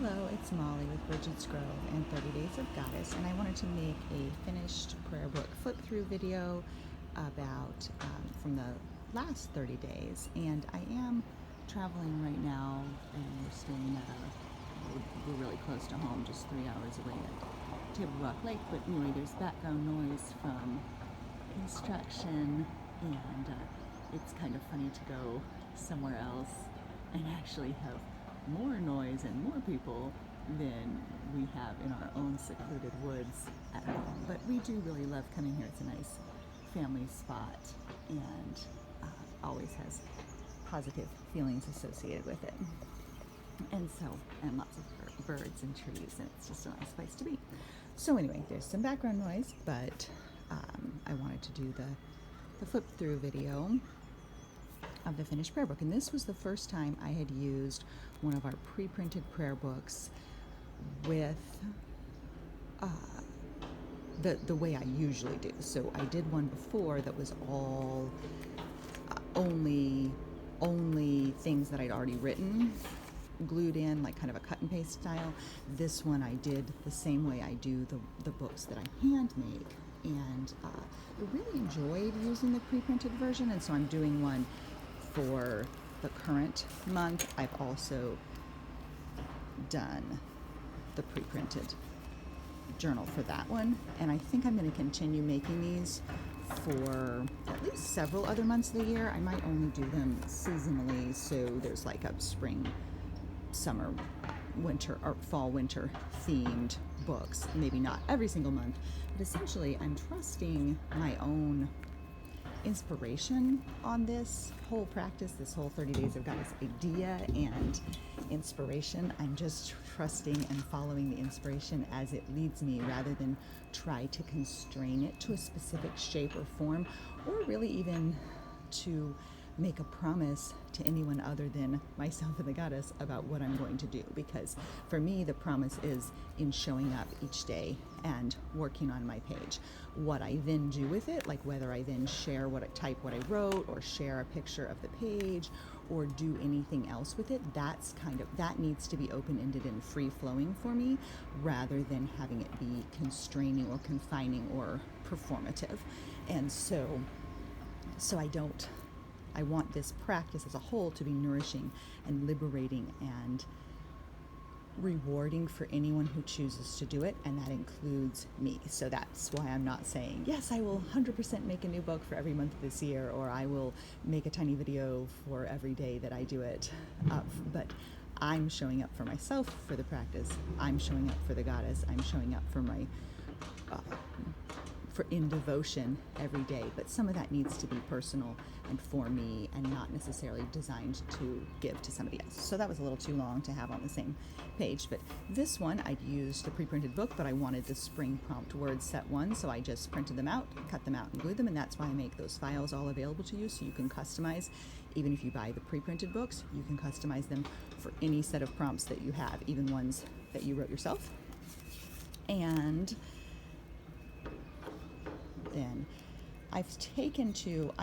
Hello, it's Molly with Bridget's Grove and 30 Days of Goddess, and I wanted to make a finished prayer book flip through video about from the last 30 days. And I am traveling right now, and we're staying at we're really close to home, just 3 hours away at Table Rock Lake. But anyway, there's background noise from construction, and it's kind of funny to go somewhere else and actually have more noise and more people than we have in our own secluded woods at home. But we do really love coming here. It's a nice family spot, and always has positive feelings associated with it. And lots of birds and trees, and it's just a nice place to be. So anyway, there's some background noise, but I wanted to do the flip through video of the finished prayer book. And this was the first time I had used one of our pre-printed prayer books with the way I usually do. So I did one before that was all only things that I'd already written, glued in, like kind of a cut and paste style. This one I did the same way I do the books that I hand make, and I really enjoyed using the pre-printed version, and so I'm doing one for the current month. I've also done the pre-printed journal for that one, and I think I'm going to continue making these for at least several other months of the year. I might only do them seasonally, so there's like a spring, summer, winter, or fall, winter themed books. Maybe not every single month, but essentially I'm trusting my own inspiration on this whole practice, this whole 30 Days of Goddess idea and inspiration. I'm just trusting and following the inspiration as it leads me, rather than try to constrain it to a specific shape or form, or really even to make a promise to anyone other than myself and the goddess about what I'm going to do. Because for me, the promise is in showing up each day and working on my page. What I then do with it, like whether I then share what I wrote, or share a picture of the page, or do anything else with it, that needs to be open-ended and free-flowing for me, rather than having it be constraining or confining or performative. And so I want this practice as a whole to be nourishing and liberating and rewarding for anyone who chooses to do it, and that includes me. So that's why I'm not saying, yes, I will 100% make a new book for every month of this year, or I will make a tiny video for every day that I do it. But I'm showing up for myself for the practice. I'm showing up for the goddess. I'm showing up for my in devotion every day, but some of that needs to be personal and for me, and not necessarily designed to give to somebody else. So that was a little too long to have on the same page, but this one I'd used the pre-printed book, but I wanted the spring prompt word set one, so I just printed them out, cut them out, and glued them, and that's why I make those files all available to you, so you can customize. Even if you buy the pre-printed books, you can customize them for any set of prompts that you have, even ones that you wrote yourself. And then I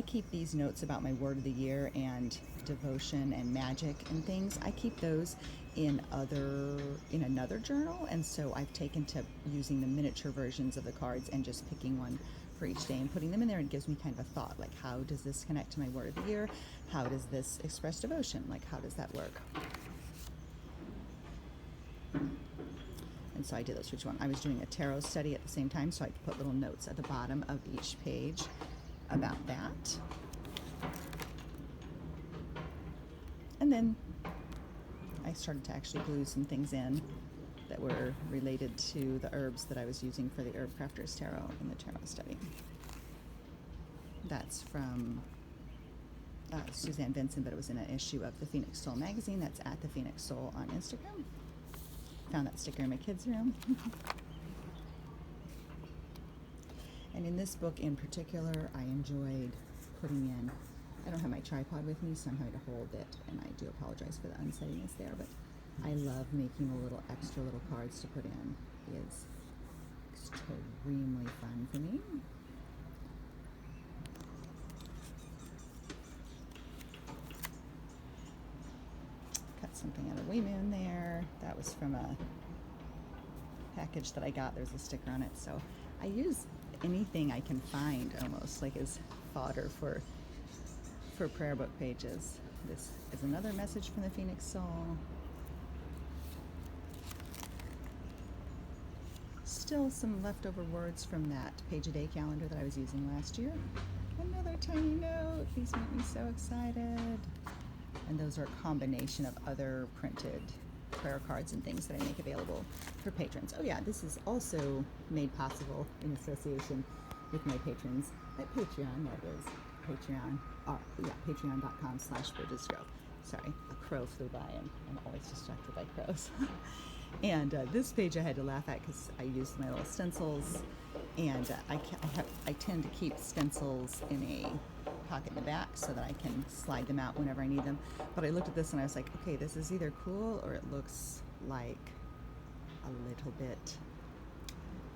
keep these notes about my word of the year and devotion and magic and things. I keep those in another journal, and so I've taken to using the miniature versions of the cards and just picking one for each day and putting them in there. And it gives me kind of a thought, like, how does this connect to my word of the year? How does this express devotion? Like, how does that work? And so I did those for each one. I was doing a tarot study at the same time, so I put little notes at the bottom of each page about that. And then I started to actually glue some things in that were related to the herbs that I was using for the Herb Crafter's Tarot in the tarot study. That's from Suzanne Vincent, but it was in an issue of the Phoenix Soul magazine. That's at the Phoenix Soul on Instagram. Found that sticker in my kids' room. And in this book in particular, I enjoyed putting in, I don't have my tripod with me, so I'm having to hold it, and I do apologize for the unsteadiness there, but I love making the little extra little cards to put in. It is extremely fun for me. Cut something out of Way Moon there. That That was from a package that I got. There's a sticker on it. So I use anything I can find almost like as fodder for prayer book pages. This is another message from the Phoenix Soul. Still some leftover words from that page a day calendar that I was using last year. Another tiny note. These make me so excited. And those are a combination of other printed prayer cards and things that I make available for patrons. Oh yeah, this is also made possible in association with my patrons at Patreon. That is Patreon. Patreon.com/BridgesGrove. Sorry, a crow flew by and I'm always distracted by crows. And this page I had to laugh at because I used my little stencils, and I tend to keep stencils in a pocket in the back so that I can slide them out whenever I need them. But I looked at this and I was like, okay, this is either cool or it looks like a little bit,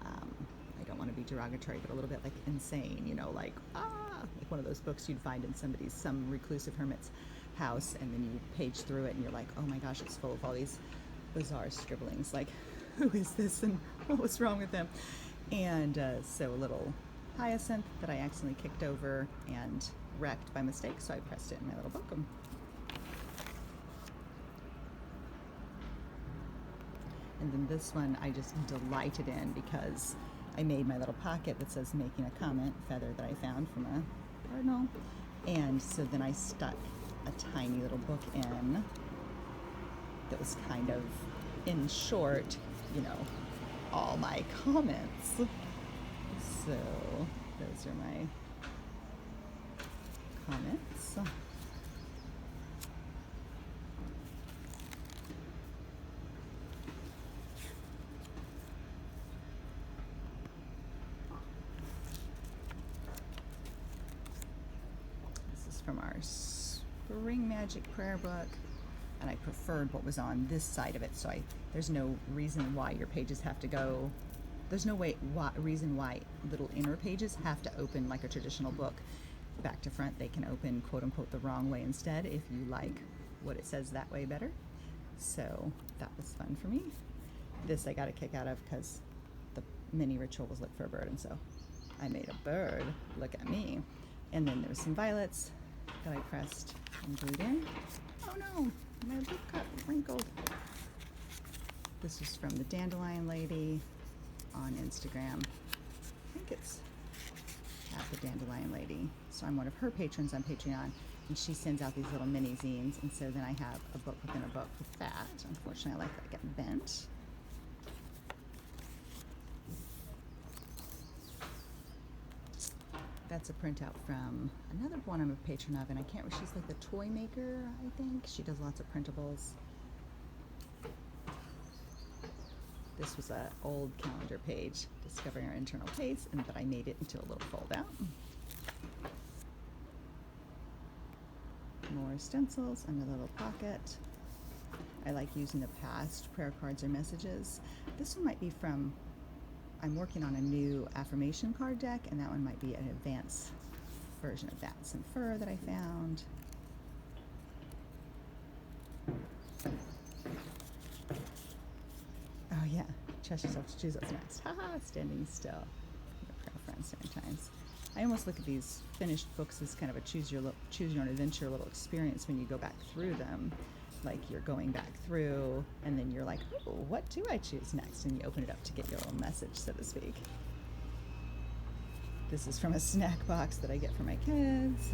I don't want to be derogatory, but a little bit like insane, you know, like one of those books you'd find in some reclusive hermit's house, and then you page through it and you're like, oh my gosh, it's full of all these bizarre scribblings, like who is this and what was wrong with them? And so a little hyacinth that I accidentally kicked over and wrecked by mistake, so I pressed it in my little book. And then this one I just delighted in because I made my little pocket that says making a comment, feather that I found from a cardinal, and so then I stuck a tiny little book in that was kind of, in short, you know, all my comments. So those are my comments. This is from our Spring Magic prayer book. And I preferred what was on this side of it, so there's no reason why your pages have to go, there's no reason why little inner pages have to open like a traditional book back to front. They can open quote unquote the wrong way instead if you like what it says that way better. So that was fun for me. This I got a kick out of because the mini ritual was look for a bird, and so I made a bird look at me. And then there was some violets that I pressed and glued in. Oh no! My book got wrinkled. This is from the Dandelion Lady on Instagram. I think it's at the Dandelion Lady. So I'm one of her patrons on Patreon, and she sends out these little mini zines, and so then I have a book within a book with that. Unfortunately, I like that I get bent. That's a printout from another one I'm a patron of, and I can't remember, she's like the toy maker, I think. She does lots of printables. This was an old calendar page, discovering our internal pace, and that I made it into a little fold out. More stencils, another little pocket. I like using the past prayer cards or messages. This one might be from, I'm working on a new affirmation card deck, and that one might be an advanced version of that. Some fur that I found. Oh yeah, trust yourself to choose what's next. Haha, standing still. Prayer friends times. I almost look at these finished books as kind of a choose your own adventure little experience when you go back through them. Like you're going back through, and then you're like, oh, what do I choose next? And you open it up to get your little message, so to speak. This is from a snack box that I get for my kids.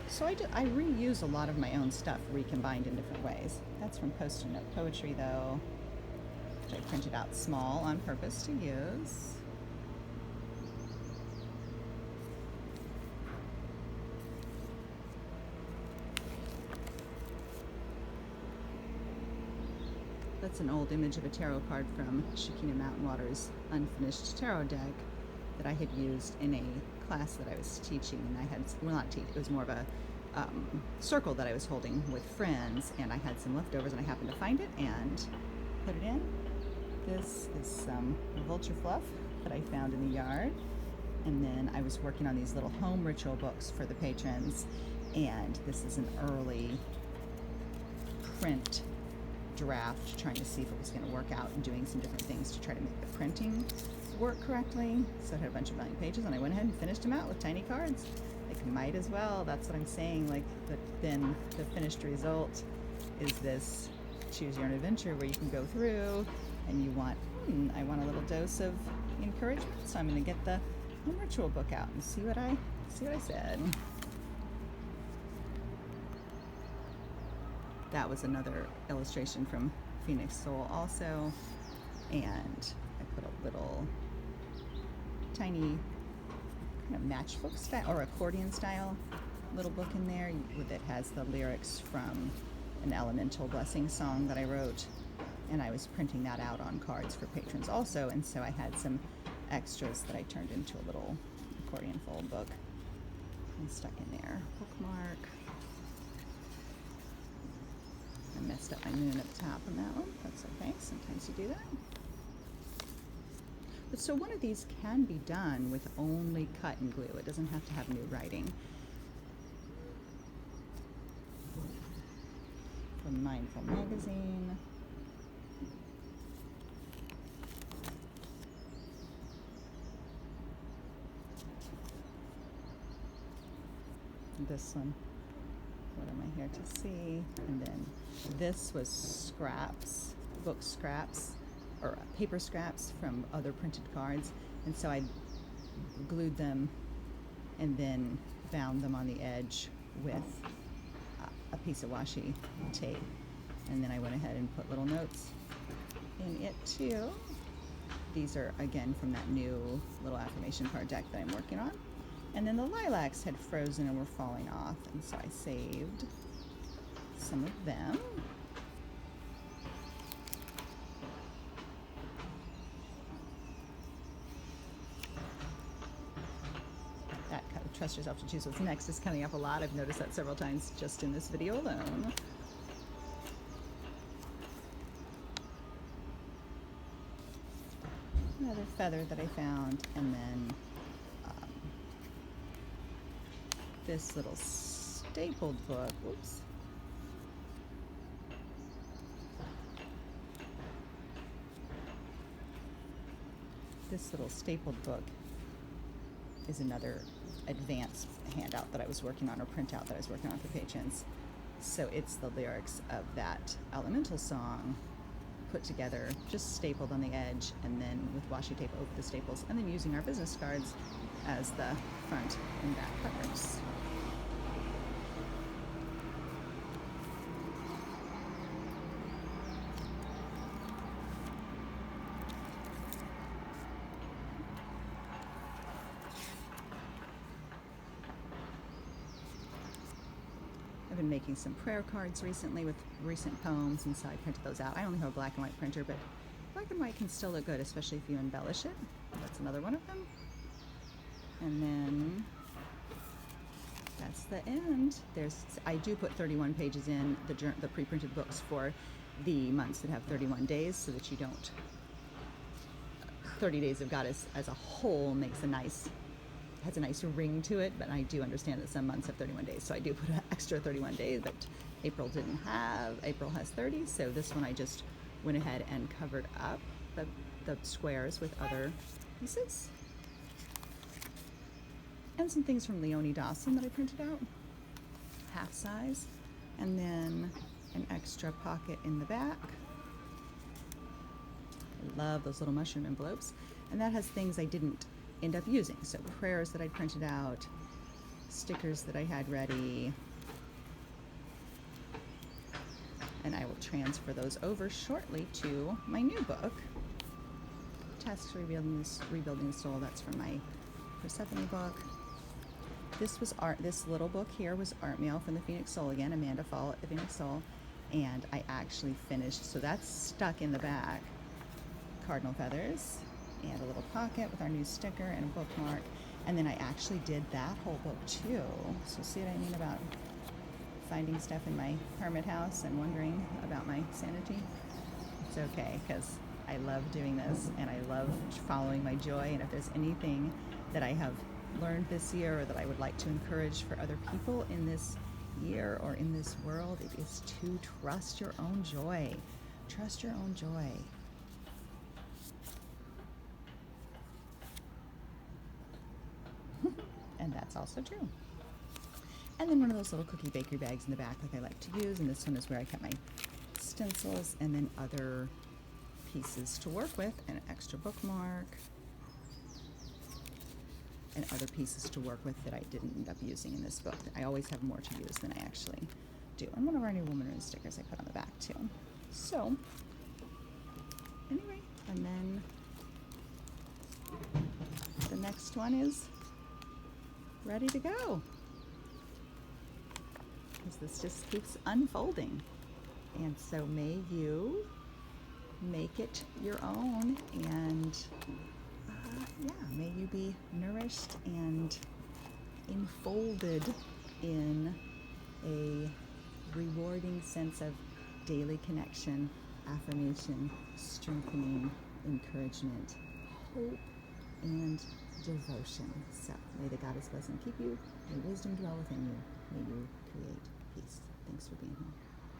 So I reuse a lot of my own stuff, recombined in different ways. That's from Post-it Note Poetry, though, which I printed out small on purpose to use. That's an old image of a tarot card from Shekinah Mountain Water's Unfinished Tarot deck that I had used in a class that I was teaching, and I had, well, not teach, it was more of a circle that I was holding with friends, and I had some leftovers, and I happened to find it and put it in. This is some vulture fluff that I found in the yard. And then I was working on these little home ritual books for the patrons, and this is an early print draft, trying to see if it was going to work out and doing some different things to try to make the printing work correctly. So it had a bunch of blank pages, and I went ahead and finished them out with tiny cards. Like, might as well. That's what I'm saying. Like, then the finished result is this choose your own adventure, where you can go through and you want, I want a little dose of encouragement, so I'm going to get the home ritual book out and see what I said. That was another illustration from Phoenix Soul also, and I put a little tiny kind of matchbook style or accordion style little book in there that has the lyrics from an elemental blessing song that I wrote, and I was printing that out on cards for patrons also, and so I had some extras that I turned into a little accordion fold book and stuck in there. Bookmark. I messed up my moon at the top on that one. That's okay. Sometimes you do that. But so one of these can be done with only cut and glue. It doesn't have to have new writing. From Mindful Magazine. This one, what am I here to see? And then this was scraps, book scraps, or paper scraps from other printed cards. And so I glued them and then bound them on the edge with a piece of washi tape. And then I went ahead and put little notes in it too. These are, again, from that new little affirmation card deck that I'm working on. And then the lilacs had frozen and were falling off, and so I saved some of them. That kind of trust yourself to choose what's next is coming up a lot. I've noticed that several times just in this video alone. Another feather that I found, and then this little stapled book. Whoops. This little stapled book is another advanced handout that I was working on, or printout that I was working on for patrons. So it's the lyrics of that elemental song put together, just stapled on the edge, and then with washi tape over the staples, and then using our business cards as the front and back covers. I've been making some prayer cards recently with recent poems, and so I printed those out. I only have a black and white printer, but black and white can still look good, especially if you embellish it. That's another one of them. And then that's the end. I do put 31 pages in the pre-printed books for the months that have 31 days, so that you don't. 30 Days of Goddess as a whole has a nice ring to it, but I do understand that some months have 31 days, so I do put an extra 31 days that April didn't have. April has 30, so this one I just went ahead and covered up the squares with other pieces. And some things from Leonie Dawson that I printed out, half size, and then an extra pocket in the back. I love those little mushroom envelopes, and that has things I didn't end up using. So prayers that I printed out, stickers that I had ready, and I will transfer those over shortly to my new book, Tasks Rebuilding the Soul. That's from my Persephone book. This was art. This little book here was art mail from the Phoenix Soul again, Amanda Fall at the Phoenix Soul, and I actually finished. So that's stuck in the back. Cardinal feathers and a little pocket with our new sticker and a bookmark, and then I actually did that whole book too. So see what I mean about finding stuff in my hermit house and wondering about my sanity? It's okay, because I love doing this, and I love following my joy. And if there's anything that I have learned this year or that I would like to encourage for other people in this year or in this world, it is to trust your own joy. Trust your own joy. And that's also true. And then one of those little cookie bakery bags in the back like I like to use, and this one is where I kept my stencils and then other pieces to work with, an extra bookmark, and other pieces to work with that I didn't end up using in this book. I always have more to use than I actually do. And one of our new Woman Rune stickers I put on the back too. So, anyway, and then the next one is ready to go. Because this just keeps unfolding. And so may you make it your own, and yeah, may you be nourished and enfolded in a rewarding sense of daily connection, affirmation, strengthening, encouragement, hope, and devotion. So may the goddess bless and keep you. May wisdom dwell within you. May you create peace. Thanks for being here.